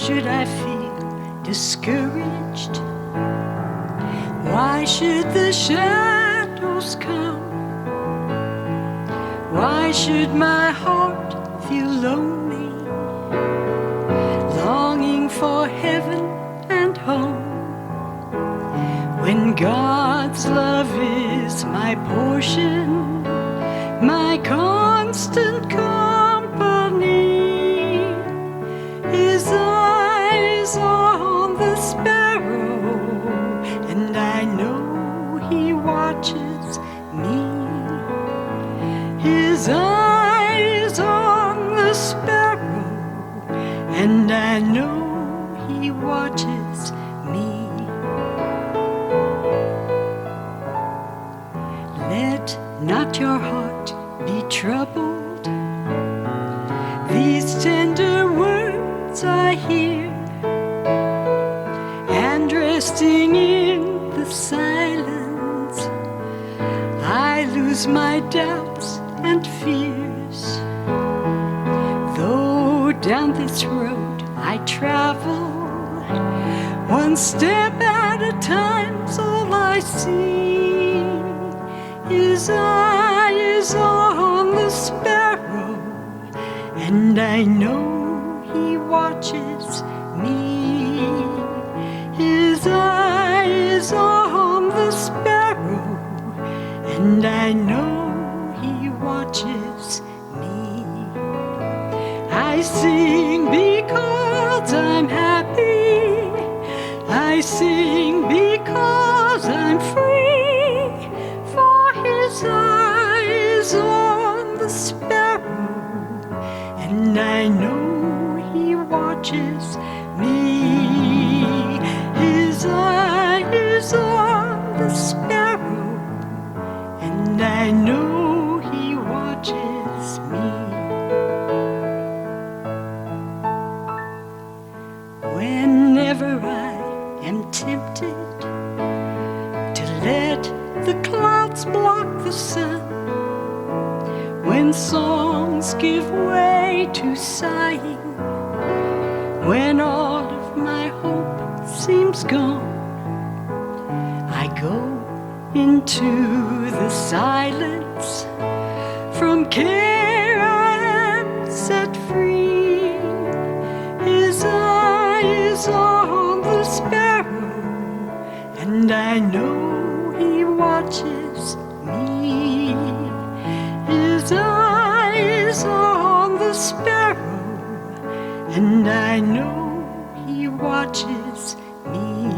should I feel discouraged? Why should the shadows come? Why should my heart feel lonely, longing for heaven and home, when God's love is my portion, my constant company? His eyes are on the sparrow, and I know He watches me. His eyes on the sparrow, and I know He watches me. Let not your heart be troubled. These tender words I hear, and resting in the silence, I lose my doubts and fears. Though down this road I travel, one step at a time's all I see. His eye is on the sparrow, and I know He watches me. His eye is on the sparrow, and I know He watches me. I sing because I'm happy. I sing because I'm free. For His eye is on the sparrow, and I know He watches me. His eye is on the sparrow, and I know He watches me. Whenever I am tempted to let the clouds block the sun, when songs give way to sighing, when all of my hope seems gone, I go into the silence. From care I am set free. His eye is on the sparrow, and I know He watches me. His eye is on the sparrow, and I know He watches me.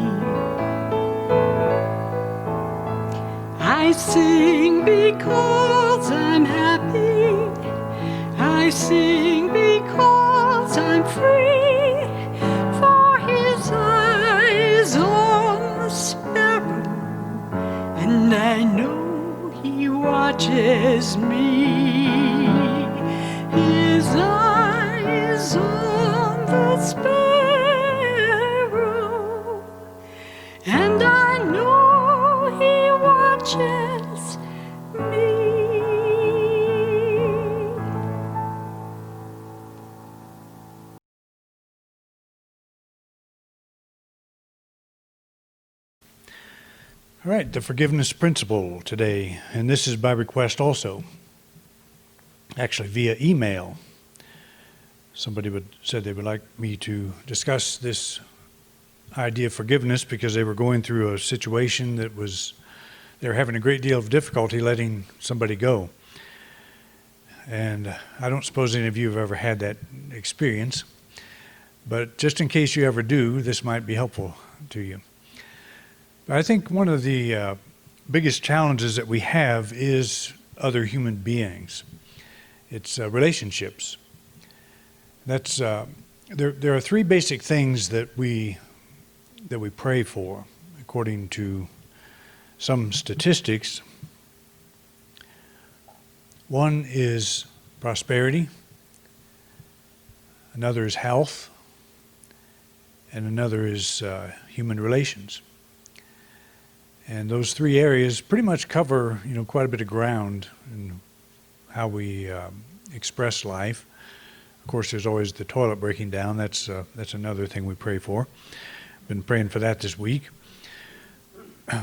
I sing because I'm happy. I sing because I'm free. For His eye is on the sparrow, and I know He watches me. His eye is on the sparrow, and I know He watches me. All right, the forgiveness principle today, and this is by request also, actually via email. Somebody said they would like me to discuss this idea of forgiveness because they were going through a situation that they were having a great deal of difficulty letting somebody go. And I don't suppose any of you have ever had that experience, but just in case you ever do, this might be helpful to you. I think one of the biggest challenges that we have is other human beings. It's relationships. That's there are three basic things that we pray for, according to some statistics. One is prosperity, another is health, and another is human relations. And those three areas pretty much cover, quite a bit of ground in how we express life. course, there's always the toilet breaking down. That's another thing we pray for. Been praying for that this week.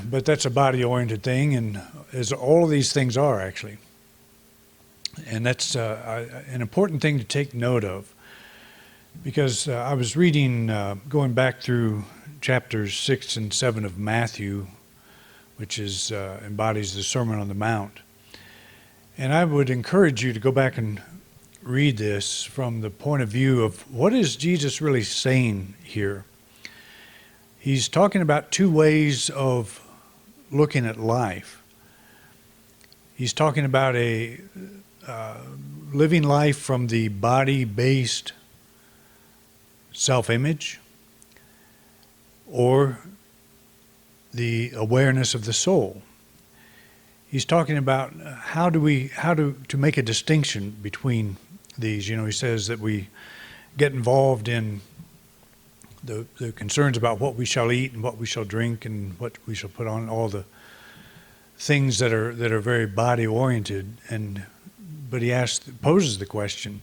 But that's a body-oriented thing, and as all of these things are, actually. And that's an important thing to take note of, because I was reading, going back through chapters 6 and 7 of Matthew, which embodies the Sermon on the Mount. And I would encourage you to go back and read this from the point of view of what is Jesus really saying here. He's talking about two ways of looking at life. He's talking about living life from the body-based self-image, or the awareness of the soul. He's talking about how to make a distinction between these. He says that we get involved in the concerns about what we shall eat and what we shall drink and what we shall put on, all the things that are very body oriented. But he poses the question,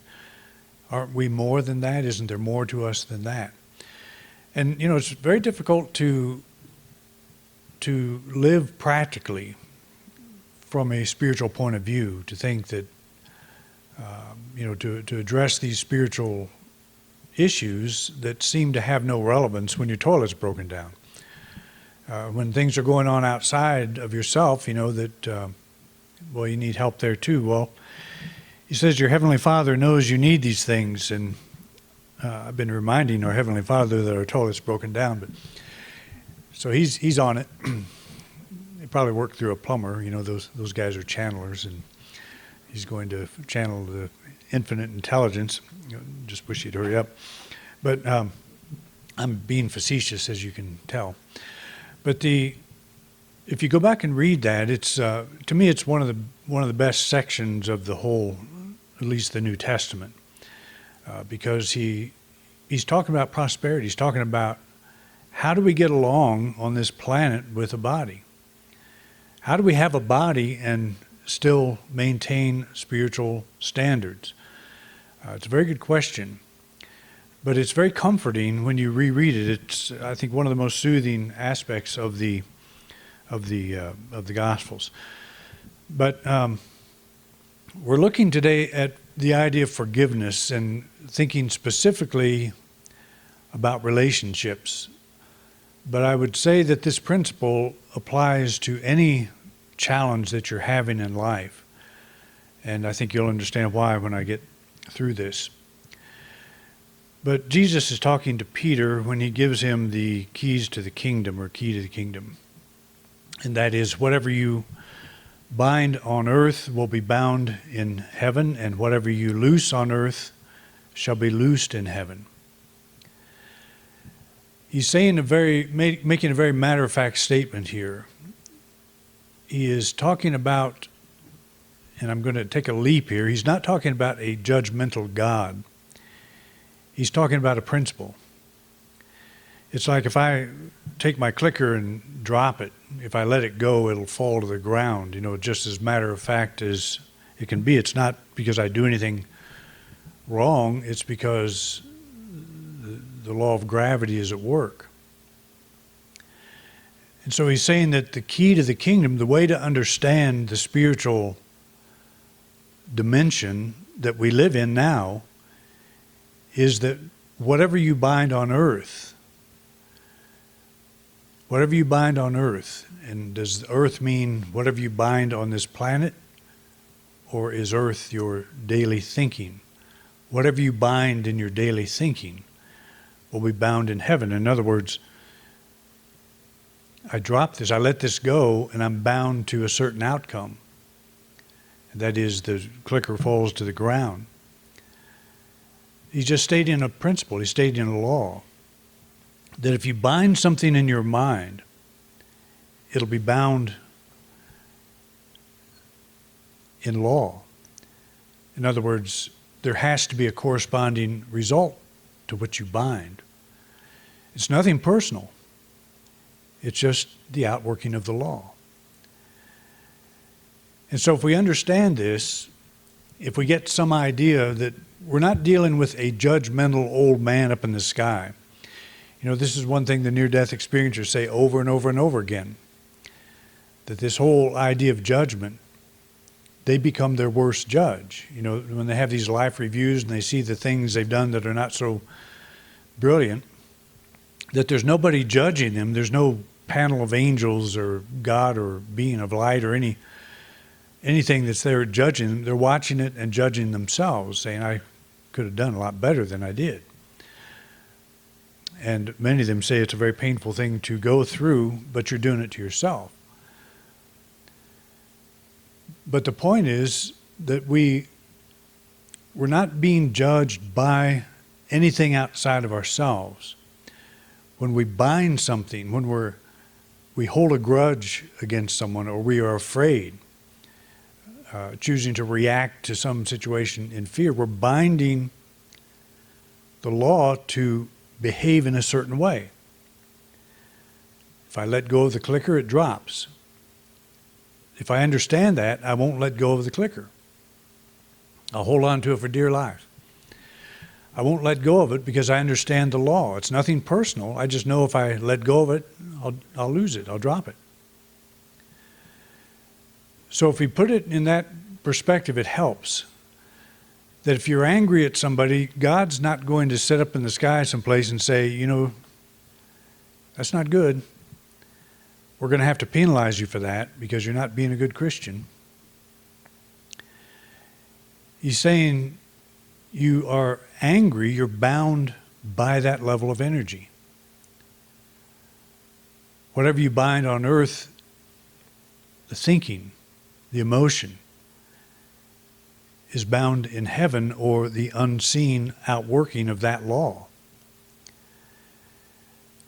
aren't we more than that? Isn't there more to us than that? And it's very difficult to live practically from a spiritual point of view, to think that to address these spiritual issues that seem to have no relevance when your toilet's broken down. When things are going on outside of yourself, that you need help there too. Well, he says your Heavenly Father knows you need these things, and I've been reminding our Heavenly Father that our toilet's broken down, but so he's on it. He probably worked through a plumber. Those guys are channelers, and he's going to channel the infinite intelligence. Just wish he'd hurry up. But I'm being facetious, as you can tell. But if you go back and read that, it's to me it's one of the best sections of the whole, at least the New Testament, because he's talking about prosperity. He's talking about how do we get along on this planet with a body? How do we have a body and still maintain spiritual standards? It's a very good question, but it's very comforting when you reread it. It's, I think, one of the most soothing aspects of the Gospels. But we're looking today at the idea of forgiveness and thinking specifically about relationships. But I would say that this principle applies to any challenge that you're having in life. And I think you'll understand why when I get through this. But Jesus is talking to Peter when he gives him the keys to the kingdom, or key to the kingdom. And that is, whatever you bind on earth will be bound in heaven, and whatever you loose on earth shall be loosed in heaven. He's saying making a very matter-of-fact statement here. He is talking about, and I'm going to take a leap here, he's not talking about a judgmental God. He's talking about a principle. It's like if I take my clicker and drop it, if I let it go, it'll fall to the ground, just as matter-of-fact as it can be. It's not because I do anything wrong, it's because the law of gravity is at work. And so he's saying that the key to the kingdom, the way to understand the spiritual dimension that we live in now, is that whatever you bind on earth, and does earth mean whatever you bind on this planet, or is earth your daily thinking? Whatever you bind in your daily thinking will be bound in heaven. In other words, I drop this, I let this go, and I'm bound to a certain outcome. That is, the clicker falls to the ground. He's just stating a principle, he's stating a law, that if you bind something in your mind, it'll be bound in law. In other words, there has to be a corresponding result to what you bind. It's nothing personal. It's just the outworking of the law. And so if we understand this, if we get some idea that we're not dealing with a judgmental old man up in the sky. You know, this is one thing the near-death experiencers say over and over and over again, that this whole idea of judgment, they become their worst judge. You know, when they have these life reviews and they see the things they've done that are not so brilliant, that there's nobody judging them. There's no panel of angels or God or being of light or anything that's there judging them. They're watching it and judging themselves, saying, I could have done a lot better than I did. And many of them say it's a very painful thing to go through, but you're doing it to yourself. But the point is that we're not being judged by anything outside of ourselves. When we bind something, when we hold a grudge against someone, or we are afraid, choosing to react to some situation in fear, we're binding the law to behave in a certain way. If I let go of the clicker, it drops. If I understand that, I won't let go of the clicker. I'll hold on to it for dear life. I won't let go of it because I understand the law. It's nothing personal. I just know if I let go of it, I'll lose it. I'll drop it. So if we put it in that perspective, it helps. That if you're angry at somebody, God's not going to sit up in the sky someplace and say, you know, that's not good. We're going to have to penalize you for that because you're not being a good Christian. He's saying you are angry, you're bound by that level of energy. Whatever you bind on earth, the thinking, the emotion, is bound in heaven, or the unseen outworking of that law.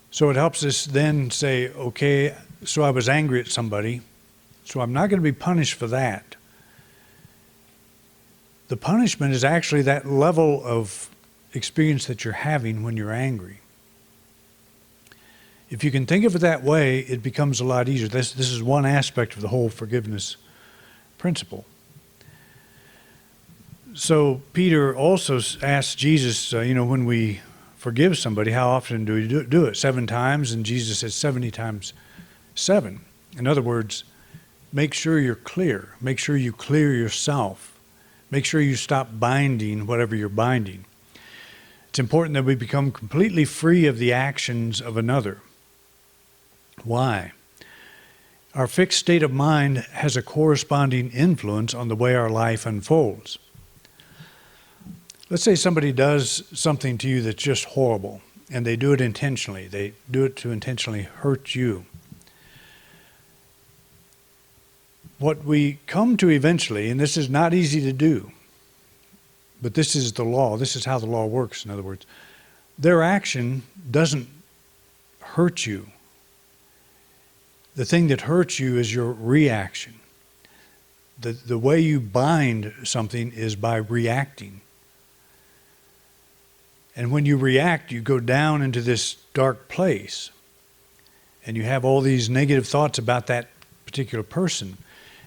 So it helps us then say, okay, so I was angry at somebody, so I'm not going to be punished for that. The punishment is actually that level of experience that you're having when you're angry. If you can think of it that way, it becomes a lot easier. This is one aspect of the whole forgiveness principle. So Peter also asked Jesus, when we forgive somebody, how often do we do it? 7 times, and Jesus said 70 times 7. In other words, make sure you're clear. Make sure you clear yourself. Make sure you stop binding whatever you're binding. It's important that we become completely free of the actions of another. Why? Our fixed state of mind has a corresponding influence on the way our life unfolds. Let's say somebody does something to you that's just horrible, and they do it intentionally. They do it to intentionally hurt you. What we come to eventually, and this is not easy to do, but this is the law. This is how the law works, in other words. Their action doesn't hurt you. The thing that hurts you is your reaction. The way you bind something is by reacting. And when you react, you go down into this dark place. And you have all these negative thoughts about that particular person.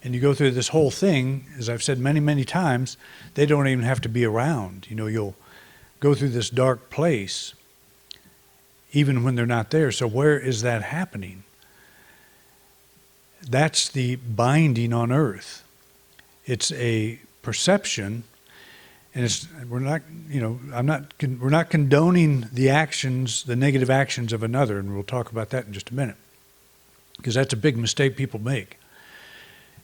And you go through this whole thing, as I've said many, many times, they don't even have to be around. You'll go through this dark place, even when they're not there. So where is that happening? That's the binding on earth. It's a perception. And we're not condoning the actions, the negative actions of another, and we'll talk about that in just a minute, because that's a big mistake people make.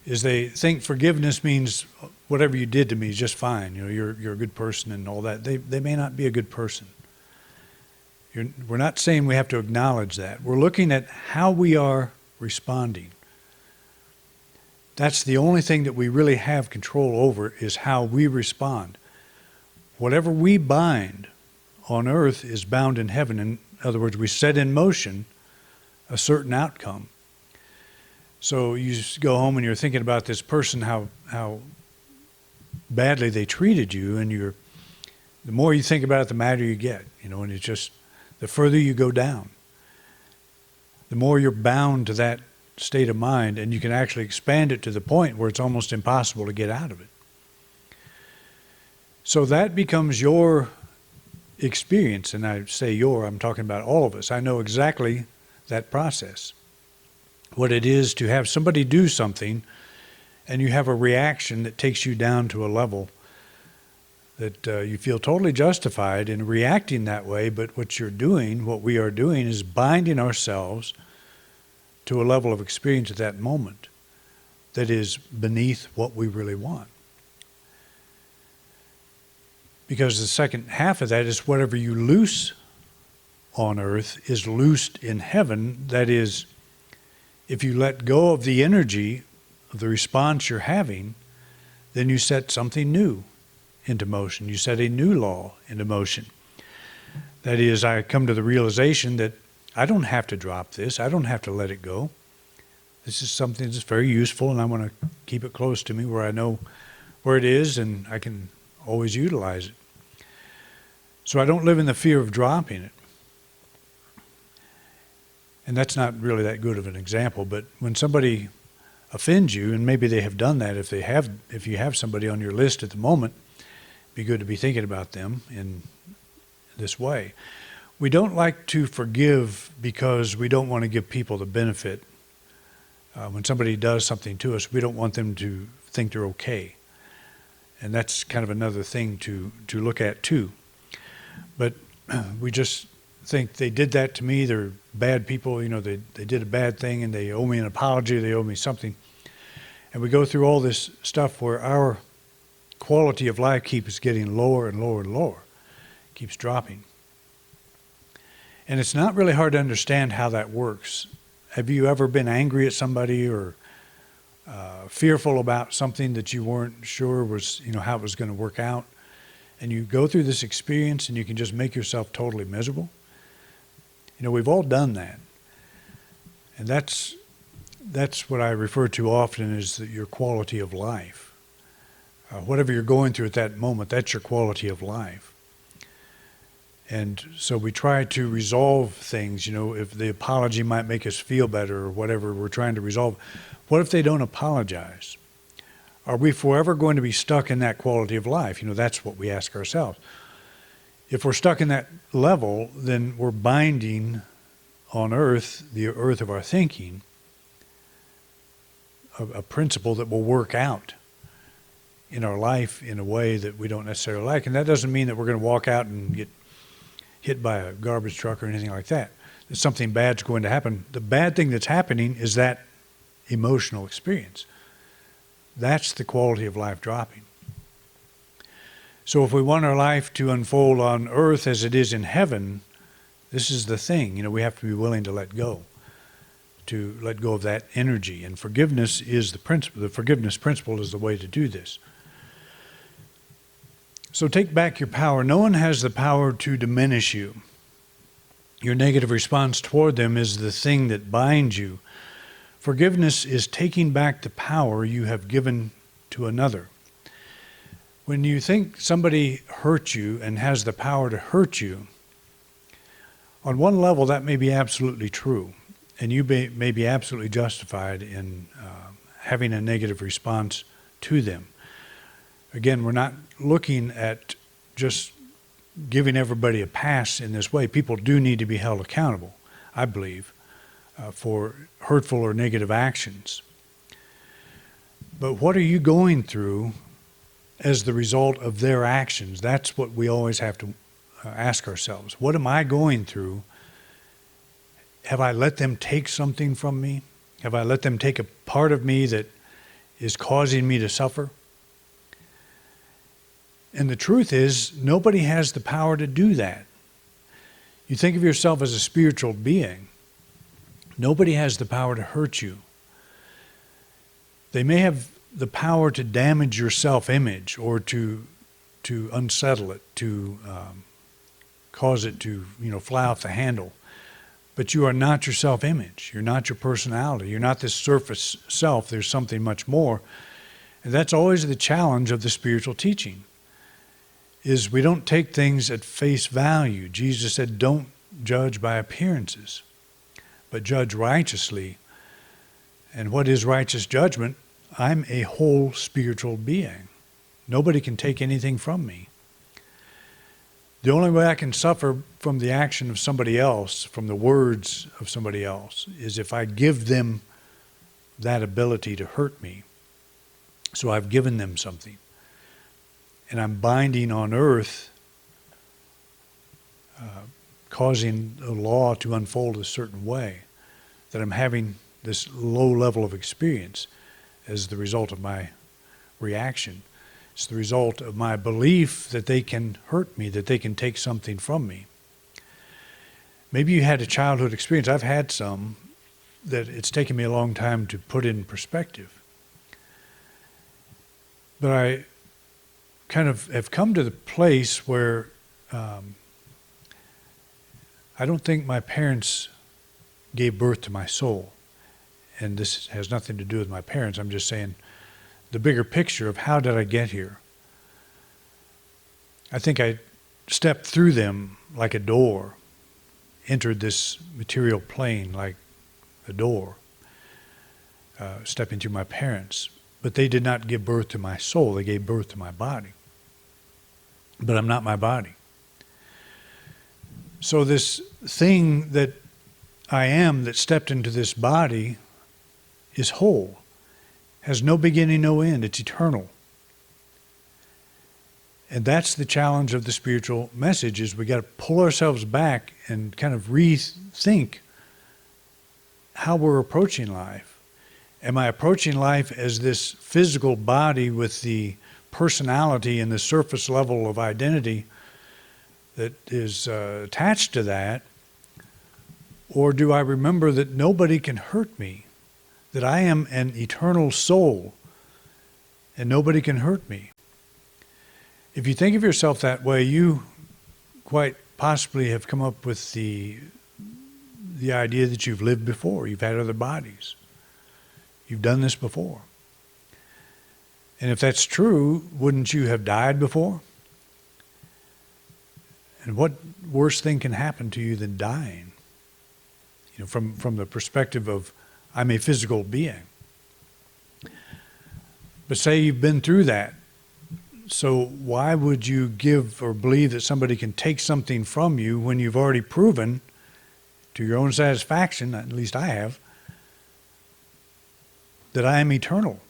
Is they think forgiveness means whatever you did to me is just fine. You're a good person and all that. They may not be a good person. We're not saying we have to acknowledge that. We're looking at how we are responding. That's the only thing that we really have control over, is how we respond. Whatever we bind on earth is bound in heaven. In other words, we set in motion a certain outcome. So you just go home and you're thinking about this person, how badly they treated you, and the more you think about it, the madder you get, and it's just, the further you go down, the more you're bound to that state of mind, and you can actually expand it to the point where it's almost impossible to get out of it. So that becomes your experience. And I say your, I'm talking about all of us. I know exactly that process. What it is to have somebody do something and you have a reaction that takes you down to a level that you feel totally justified in reacting that way. But what we are doing is binding ourselves to a level of experience at that moment that is beneath what we really want. Because the second half of that is whatever you loose on earth is loosed in heaven. That is, if you let go of the energy of the response you're having, then you set something new into motion. You set a new law into motion. That is, I come to the realization that I don't have to drop this. I don't have to let it go. This is something that's very useful, and I want to keep it close to me where I know where it is and I can always utilize it. So I don't live in the fear of dropping it. And that's not really that good of an example, but when somebody offends you, and maybe they have done that, if you have somebody on your list at the moment, it'd be good to be thinking about them in this way. We don't like to forgive because we don't want to give people the benefit. When somebody does something to us, we don't want them to think they're okay. And that's kind of another thing to look at too. But we just think they did that to me, they're bad people, they did a bad thing and they owe me an apology, they owe me something. And we go through all this stuff where our quality of life keeps getting lower and lower and lower, keeps dropping. And it's not really hard to understand how that works. Have you ever been angry at somebody or fearful about something that you weren't sure was, how it was going to work out? And you go through this experience and you can just make yourself totally miserable? We've all done that. And that's what I refer to often as your quality of life. Whatever you're going through at that moment, that's your quality of life. And so we try to resolve things, if the apology might make us feel better or whatever we're trying to resolve. What if they don't apologize? Are we forever going to be stuck in that quality of life? That's what we ask ourselves. If we're stuck in that level, then we're binding on earth, the earth of our thinking, a principle that will work out in our life in a way that we don't necessarily like. And that doesn't mean that we're going to walk out and get hit by a garbage truck or anything like that. That something bad's going to happen. The bad thing that's happening is that emotional experience. That's the quality of life dropping. So if we want our life to unfold on earth as it is in heaven, this is the thing. We have to be willing to let go of that energy. And forgiveness is the principle. The forgiveness principle is the way to do this. So take back your power. No one has the power to diminish you. Your negative response toward them is the thing that binds you. Forgiveness is taking back the power you have given to another. When you think somebody hurt you and has the power to hurt you, on one level that may be absolutely true, and you may be absolutely justified in having a negative response to them. Again, we're not looking at just giving everybody a pass in this way. People do need to be held accountable, I believe, for hurtful or negative actions. But what are you going through as the result of their actions? That's what we always have to ask ourselves. What am I going through? Have I let them take something from me? Have I let them take a part of me that is causing me to suffer? And the truth is, nobody has the power to do that. You think of yourself as a spiritual being. Nobody has the power to hurt you. They may have the power to damage your self-image or to unsettle it, to cause it to fly off the handle. But you are not your self-image. You're not your personality. You're not this surface self. There's something much more. And that's always the challenge of the spiritual teaching, is we don't take things at face value. Jesus said, don't judge by appearances, but judge righteously. And what is righteous judgment? I'm a whole spiritual being. Nobody can take anything from me. The only way I can suffer from the action of somebody else, from the words of somebody else, is if I give them that ability to hurt me. So I've given them something. And I'm binding on earth, causing a law to unfold a certain way, that I'm having this low level of experience as the result of my reaction. It's the result of my belief that they can hurt me, that they can take something from me. Maybe you had a childhood experience. I've had some that it's taken me a long time to put in perspective. But I kind of have come to the place where I don't think my parents gave birth to my soul. And this has nothing to do with my parents. I'm just saying the bigger picture of how did I get here. I think I stepped through them like a door, entered this material plane like a door, stepping through my parents. But they did not give birth to my soul. They gave birth to my body. But I'm not my body. So this thing that I am that stepped into this body is whole, has no beginning, no end. It's eternal. And that's the challenge of the spiritual message, is we got to pull ourselves back and kind of rethink how we're approaching life. Am I approaching life as this physical body with the personality and the surface level of identity that is attached to that? Or do I remember that nobody can hurt me, that I am an eternal soul and nobody can hurt me? If you think of yourself that way, you quite possibly have come up with the idea that you've lived before, you've had other bodies. You've done this before. And if that's true, wouldn't you have died before? And what worse thing can happen to you than dying? You know, from the perspective of, I'm a physical being. But say you've been through that. So why would you give or believe that somebody can take something from you when you've already proven, to your own satisfaction, at least I have, that I am eternal?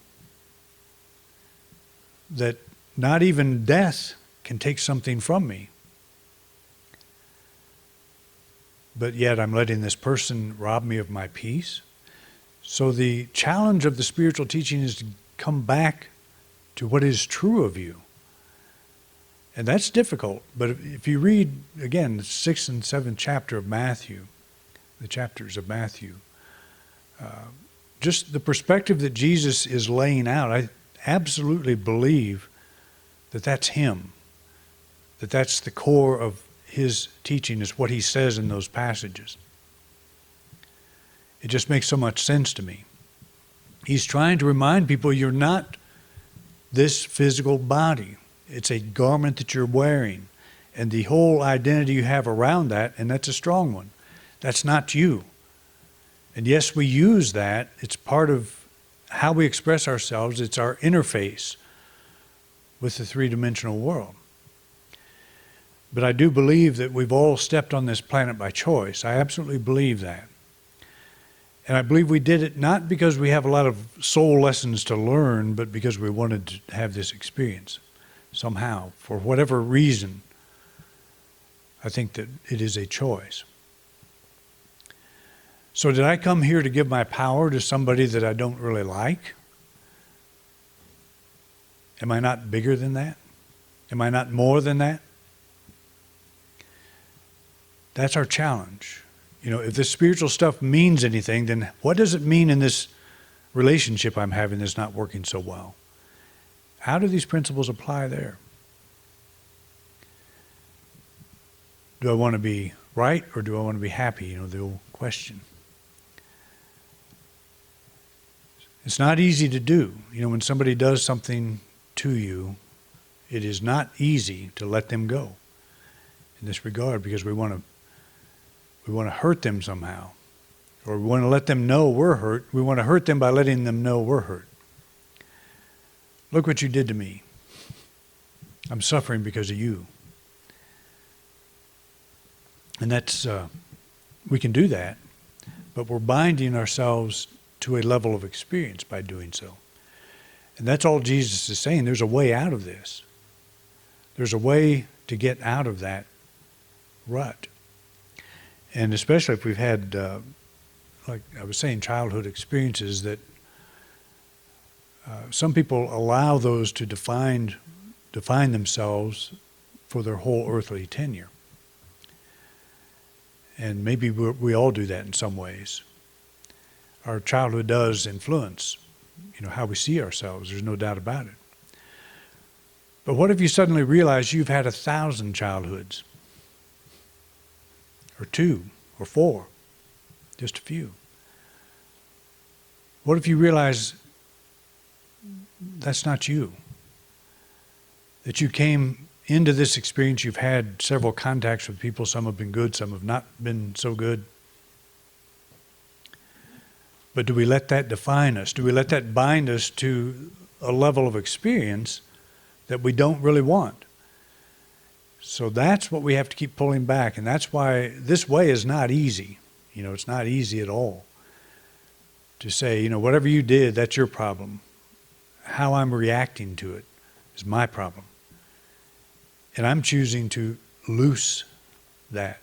That not even death can take something from me. But yet I'm letting this person rob me of my peace. So the challenge of the spiritual teaching is to come back to what is true of you. And that's difficult. But if you read, again, the 6th and 7th chapter of Matthew, the chapters of Matthew, just the perspective that Jesus is laying out, I absolutely believe that that's him. That that's the core of his teaching, is what he says in those passages. It just makes so much sense to me. He's trying to remind people you're not this physical body. It's a garment that you're wearing. And the whole identity you have around that, and that's a strong one, that's not you. And yes, we use that. It's part of how we express ourselves. It's our interface with the three-dimensional world. But I do believe that we've all stepped on this planet by choice. I absolutely believe that. And I believe we did it not because we have a lot of soul lessons to learn, but because we wanted to have this experience somehow. For whatever reason, I think that it is a choice. So did I come here to give my power to somebody that I don't really like? Am I not bigger than that? Am I not more than that? That's our challenge. You know, if this spiritual stuff means anything, then what does it mean in this relationship I'm having that's not working so well? How do these principles apply there? Do I want to be right or do I want to be happy? You know, the old question. It's not easy to do. You know, when somebody does something to you, it is not easy to let them go in this regard, because we want to hurt them somehow, or we want to let them know we're hurt. We want to hurt them by letting them know we're hurt. Look what you did to me. I'm suffering because of you. And that's, we can do that, but we're binding ourselves to a level of experience by doing so. And that's all Jesus is saying. There's a way out of this. There's a way to get out of that rut. And especially if we've had, like I was saying, childhood experiences that some people allow those to define themselves for their whole earthly tenure. And maybe we all do that in some ways. Our childhood does influence, how we see ourselves. There's no doubt about it. But what if you suddenly realize you've had 1,000 childhoods? Or 2, or 4, just a few. What if you realize that's not you? That you came into this experience, you've had several contacts with people, some have been good, some have not been so good. But do we let that define us? Do we let that bind us to a level of experience that we don't really want? So that's what we have to keep pulling back, and that's why this way is not easy. It's not easy at all to say, whatever you did, that's your problem. How I'm reacting to it is my problem. And I'm choosing to loose that,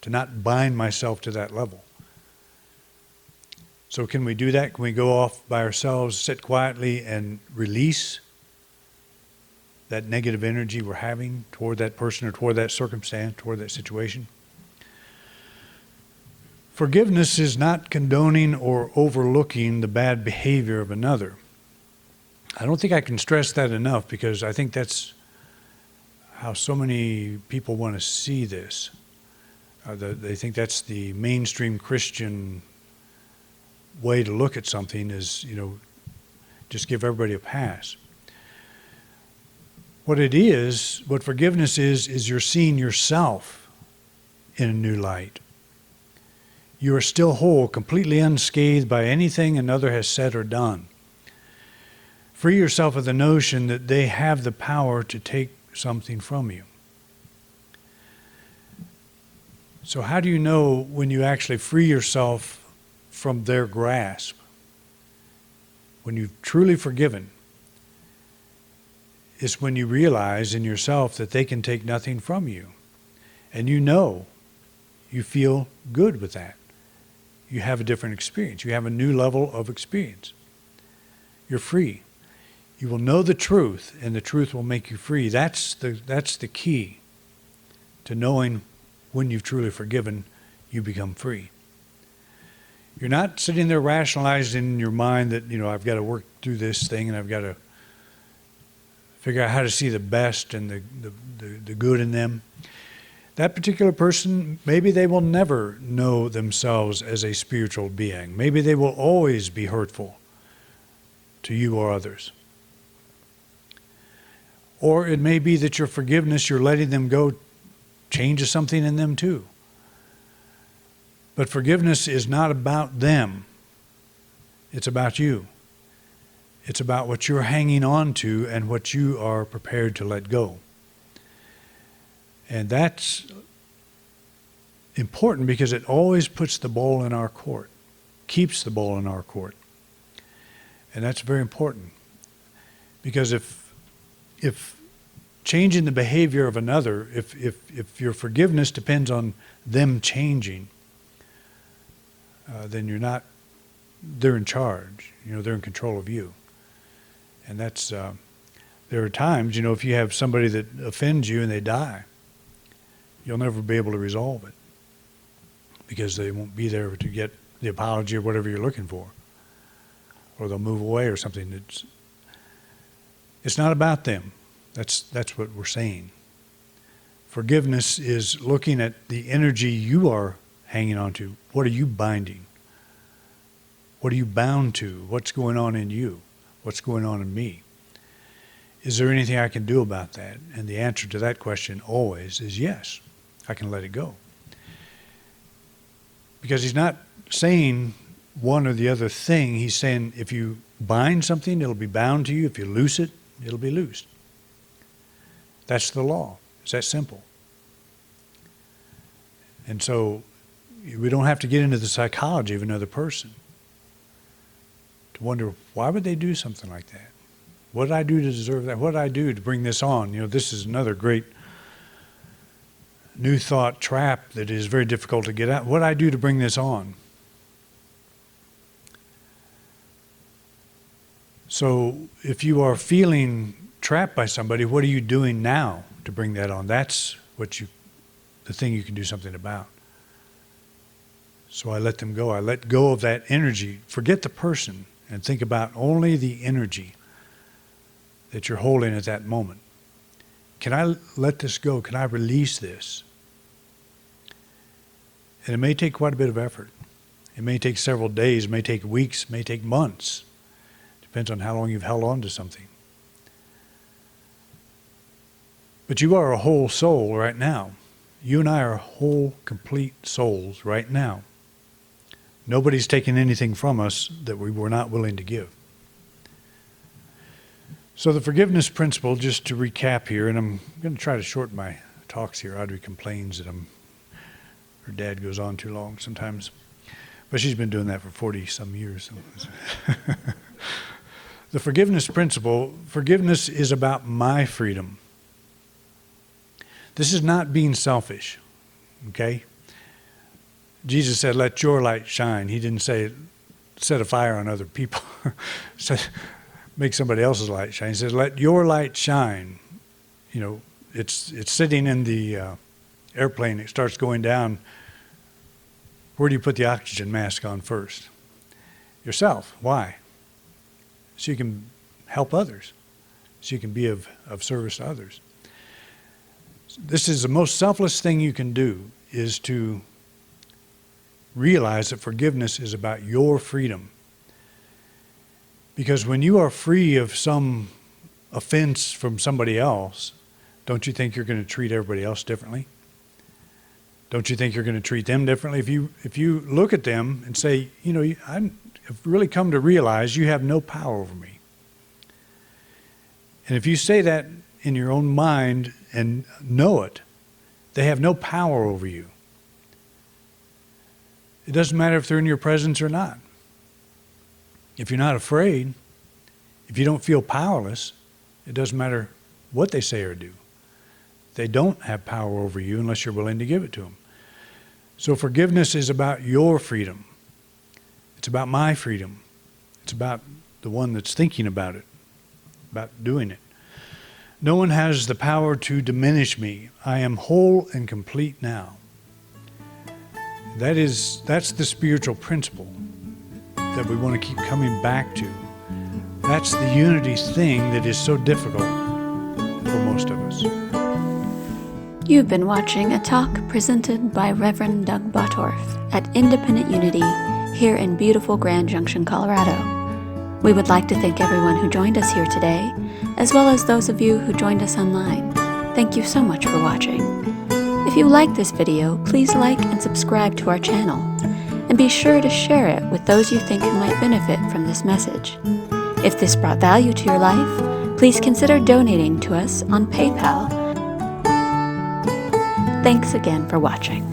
to not bind myself to that level. So can we do that? Can we go off by ourselves, sit quietly, and release that negative energy we're having toward that person or toward that circumstance, toward that situation? Forgiveness is not condoning or overlooking the bad behavior of another. I don't think I can stress that enough, because I think that's how so many people want to see this. They think that's the mainstream Christian way to look at something, is, just give everybody a pass. What it is, what forgiveness is you're seeing yourself in a new light. You are still whole, completely unscathed by anything another has said or done. Free yourself of the notion that they have the power to take something from you. So how do you know when you actually free yourself from their grasp? When you've truly forgiven, is when you realize in yourself that they can take nothing from you. And you feel good with that. You have a different experience. You have a new level of experience. You're free. You will know the truth, and the truth will make you free. That's the key to knowing when you've truly forgiven, you become free. You're not sitting there rationalizing in your mind that, I've got to work through this thing, and I've got to figure out how to see the best and the good in them. That particular person, maybe they will never know themselves as a spiritual being. Maybe they will always be hurtful to you or others. Or it may be that your forgiveness, you're letting them go, changes something in them too. But forgiveness is not about them. It's about you. It's about what you're hanging on to and what you are prepared to let go. And that's important because it always puts the ball in our court, keeps the ball in our court. And that's very important. Because if changing the behavior of another, if your forgiveness depends on them changing, then they're in charge. They're in control of you. And that's, there are times, if you have somebody that offends you and they die, you'll never be able to resolve it because they won't be there to get the apology or whatever you're looking for. Or they'll move away or something. It's not about them. That's what we're saying. Forgiveness is looking at the energy you are hanging on to. What are you binding? What are you bound to? What's going on in you? What's going on in me? Is there anything I can do about that? And the answer to that question always is yes. I can let it go. Because he's not saying one or the other thing. He's saying if you bind something, it'll be bound to you. If you loose it, it'll be loosed. That's the law. It's that simple. And so we don't have to get into the psychology of another person to wonder, why would they do something like that? What did I do to deserve that? What did I do to bring this on? This is another great new thought trap that is very difficult to get out. What did I do to bring this on? So if you are feeling trapped by somebody, what are you doing now to bring that on? That's the thing you can do something about. So I let them go. I let go of that energy. Forget the person and think about only the energy that you're holding at that moment. Can I let this go? Can I release this? And it may take quite a bit of effort. It may take several days, it may take weeks, it may take months. Depends on how long you've held on to something. But you are a whole soul right now. You and I are whole, complete souls right now. Nobody's taken anything from us that we were not willing to give. So the forgiveness principle, just to recap here, and I'm going to try to shorten my talks here. Audrey complains that her dad goes on too long sometimes. But she's been doing that for 40-some years. So. The forgiveness principle, forgiveness is about my freedom. This is not being selfish, okay? Jesus said, let your light shine. He didn't say, set a fire on other people. Make somebody else's light shine. He said, let your light shine. It's sitting in the airplane. It starts going down. Where do you put the oxygen mask on first? Yourself. Why? So you can help others. So you can be of service to others. This is the most selfless thing you can do, is to realize that forgiveness is about your freedom. Because when you are free of some offense from somebody else, don't you think you're going to treat everybody else differently? Don't you think you're going to treat them differently? If you look at them and say, I've really come to realize you have no power over me. And if you say that in your own mind and know it, they have no power over you. It doesn't matter if they're in your presence or not. If you're not afraid, if you don't feel powerless, it doesn't matter what they say or do. They don't have power over you unless you're willing to give it to them. So forgiveness is about your freedom. It's about my freedom. It's about the one that's thinking about it, about doing it. No one has the power to diminish me. I am whole and complete now. That's the spiritual principle that we want to keep coming back to. That's the unity thing that is so difficult for most of us. You've been watching a talk presented by Reverend Doug Bottorff at Independent Unity here in beautiful Grand Junction, Colorado. We would like to thank everyone who joined us here today, as well as those of you who joined us online. Thank you so much for watching. If you like this video, please like and subscribe to our channel, and be sure to share it with those you think who might benefit from this message. If this brought value to your life, please consider donating to us on PayPal. Thanks again for watching.